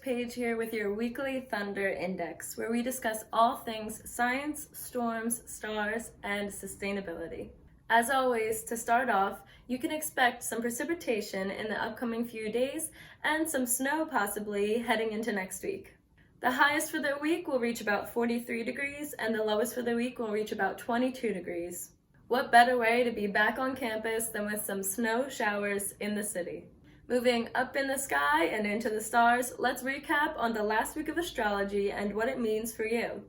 Paige here with your weekly Thunder Index, where we discuss all things science, storms, stars, and sustainability. As always, to start off, you can expect some precipitation in the upcoming few days and some snow possibly heading into next week. The highest for the week will reach about 43 degrees and the lowest for the week will reach about 22 degrees. What better way to be back on campus than with some snow showers in the city? Moving up in the sky and into the stars, let's recap on the last week of astrology and what it means for you.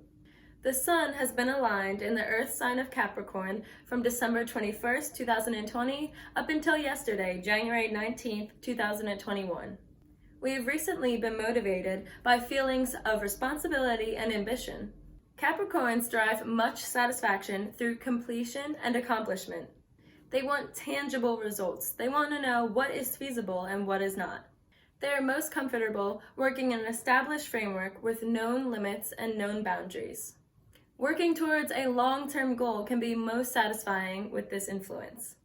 The sun has been aligned in the Earth sign of Capricorn from December 21st, 2020 up until yesterday, January 19th, 2021. We have recently been motivated by feelings of responsibility and ambition. Capricorns derive much satisfaction through completion and accomplishment. They want tangible results. They want to know what is feasible and what is not. They are most comfortable working in an established framework with known limits and known boundaries. Working towards a long-term goal can be most satisfying with this influence.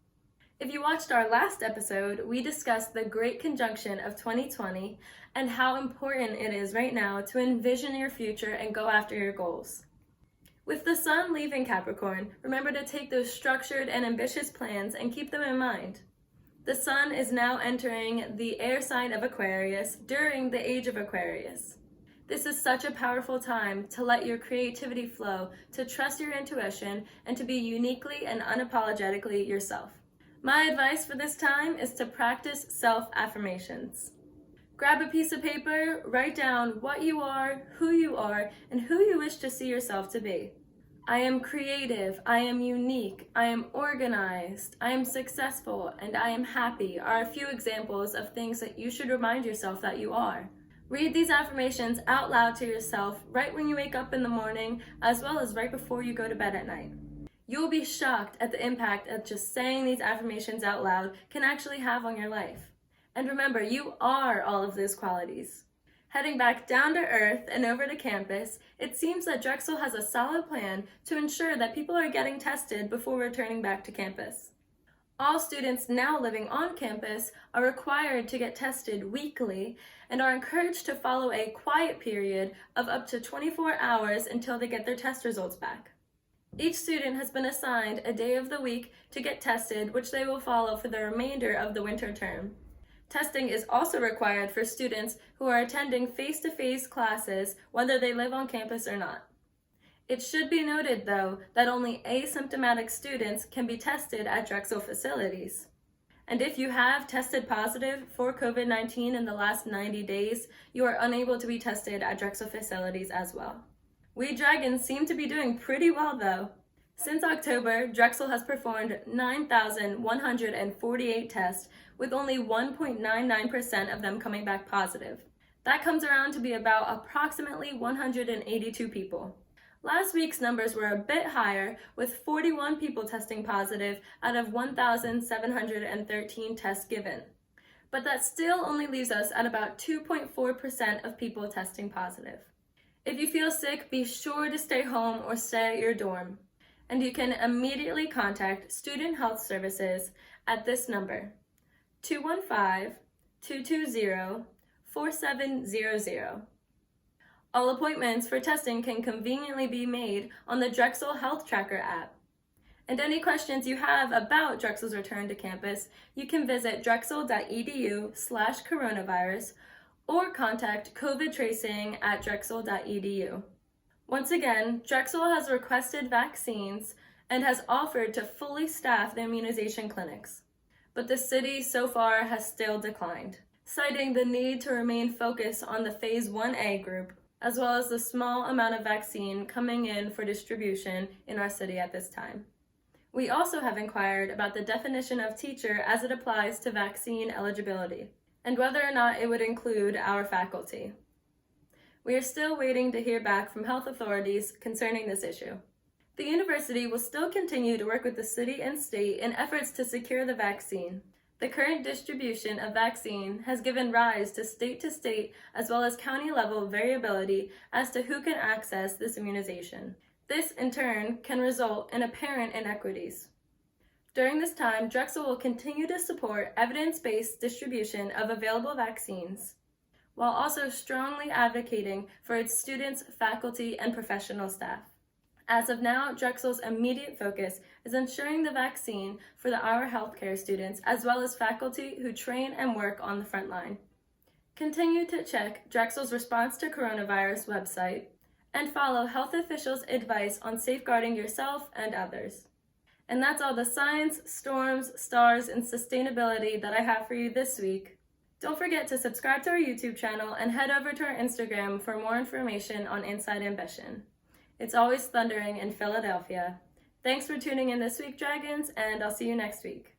If you watched our last episode, we discussed the great conjunction of 2020 and how important it is right now to envision your future and go after your goals. With the sun leaving Capricorn, remember to take those structured and ambitious plans and keep them in mind. The sun is now entering the air sign of Aquarius during the age of Aquarius. This is such a powerful time to let your creativity flow, to trust your intuition, and to be uniquely and unapologetically yourself. My advice for this time is to practice self-affirmations. Grab a piece of paper, write down what you are, and who you wish to see yourself to be. I am creative, I am unique, I am organized, I am successful, and I am happy are a few examples of things that you should remind yourself that you are. Read these affirmations out loud to yourself right when you wake up in the morning, as well as right before you go to bed at night. You will be shocked at the impact that just saying these affirmations out loud can actually have on your life. And remember, you are all of those qualities. Heading back down to earth and over to campus, it seems that Drexel has a solid plan to ensure that people are getting tested before returning back to campus. All students now living on campus are required to get tested weekly and are encouraged to follow a quiet period of up to 24 hours until they get their test results back. Each student has been assigned a day of the week to get tested, which they will follow for the remainder of the winter term. Testing is also required for students who are attending face-to-face classes, whether they live on campus or not. It should be noted, though, that only asymptomatic students can be tested at Drexel facilities. And if you have tested positive for COVID-19 in the last 90 days, you are unable to be tested at Drexel facilities as well. We Dragons seem to be doing pretty well, though. Since October, Drexel has performed 9,148 tests, with only 1.99% of them coming back positive. That comes around to be about approximately 182 people. Last week's numbers were a bit higher, with 41 people testing positive out of 1,713 tests given. But that still only leaves us at about 2.4% of people testing positive. If you feel sick, be sure to stay home or stay at your dorm. And you can immediately contact Student Health Services at this number, 215-220-4700. All appointments for testing can conveniently be made on the Drexel Health Tracker app. And any questions you have about Drexel's return to campus, you can visit drexel.edu/coronavirus or contact COVID tracing at drexel.edu. Once again, Drexel has requested vaccines and has offered to fully staff the immunization clinics. But the city so far has still declined, citing the need to remain focused on the Phase 1A group, as well as the small amount of vaccine coming in for distribution in our city at this time. We also have inquired about the definition of teacher as it applies to vaccine eligibility, and whether or not it would include our faculty. We are still waiting to hear back from health authorities concerning this issue. The university will still continue to work with the city and state in efforts to secure the vaccine. The current distribution of vaccine has given rise to state as well as county level variability as to who can access this immunization. This, in turn, can result in apparent inequities. During this time, Drexel will continue to support evidence-based distribution of available vaccines. while also strongly advocating for its students, faculty, and professional staff. As of now, Drexel's immediate focus is ensuring the vaccine for our healthcare students, as well as faculty who train and work on the front line. Continue to check Drexel's Response to Coronavirus website and follow health officials' advice on safeguarding yourself and others. And that's all the science, storms, stars, and sustainability that I have for you this week. Don't forget to subscribe to our YouTube channel and head over to our Instagram for more information on Inside Ambition. It's always thundering in Philadelphia. Thanks for tuning in this week, Dragons, and I'll see you next week.